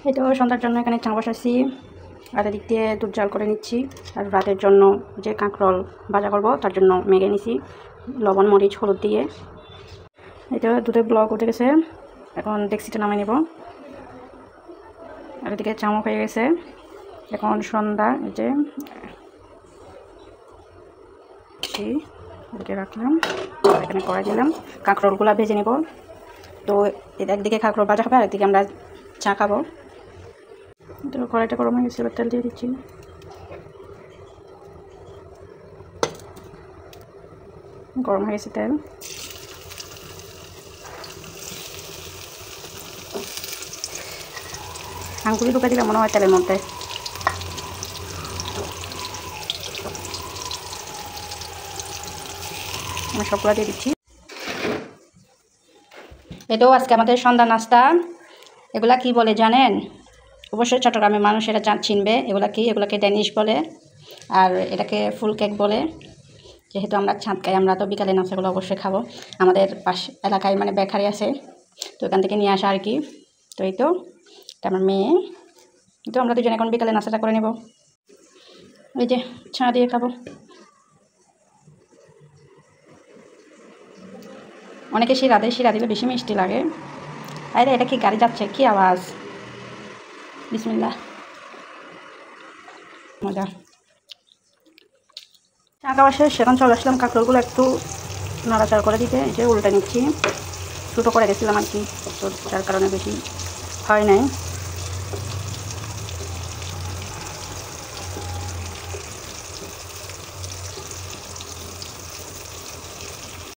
এই তো সন্ধ্যার জন্য এখানে চা বসাচ্ছি, আর এদিক দিয়ে দুধ জাল করে নিচ্ছি। আর রাতের জন্য যে কাঁকরোল ভাজা করব তার জন্য মেখে নিছি লবণ মরিচ হলুদ দিয়ে। এটা দুধের ব্লক উঠে গেছে, এখন ডেক্সিটা নামিয়ে নেব। আর এদিকে চামচ হয়ে গেছে, এখন সন্ধ্যা। এই যে এদিকে রাখলাম, এখানে কড়াই দিলাম, কাঁকরোলগুলো ভেজে নেব। তো একদিকে কাঁকরোল ভাজা হবে আর একদিকে আমরা চা খাবো। তো কড়াইটা গরম হয়ে গেছে, এবার তেল দিয়ে দিচ্ছি। গরম হয়ে গেছে তেল, আঙ্গুলি ঢুকে দিলে মনে হয় তেলের মধ্যে। আমি সবগুলো দিয়ে দিচ্ছি। এটাও আজকে আমাদের সন্ধ্যা নাস্তা। এগুলা কি বলে জানেন? অবশ্যই চট্টগ্রামের মানুষ এটা চিনবে। এগুলা কি? এগুলাকে ড্যানিশ বলে, আর এটাকে ফুল কেক বলে। যেহেতু আমরা ছাদ খাই, আমরা তো বিকালে নাস্তাগুলো অবশ্যই খাবো। আমাদের পাশ এলাকায় মানে বেকারি আছে, তো এখান থেকে নিয়ে আসা আর কি। তো এই তো এটা আমার মেয়ে। তো আমরা দুজন এখন বিকালে নাস্তাটা করে নেব। এই যে চা দিয়ে খাবো। অনেকে শিরা দিলে বেশি মিষ্টি লাগে। আরে এটা কি গাড়ি যাচ্ছে? কি আওয়াজ! বিসমিল্লাহ। মজা। চা খাওয়া শেষ, এখন চলে আসলাম কাঁকরোলগুলো একটু নাড়াচাড়া করে দিতে। এই যে উল্টে নিচ্ছি, ছোটো করে গেছিলাম আর কি, তো যার কারণে বেশি হয় নাই।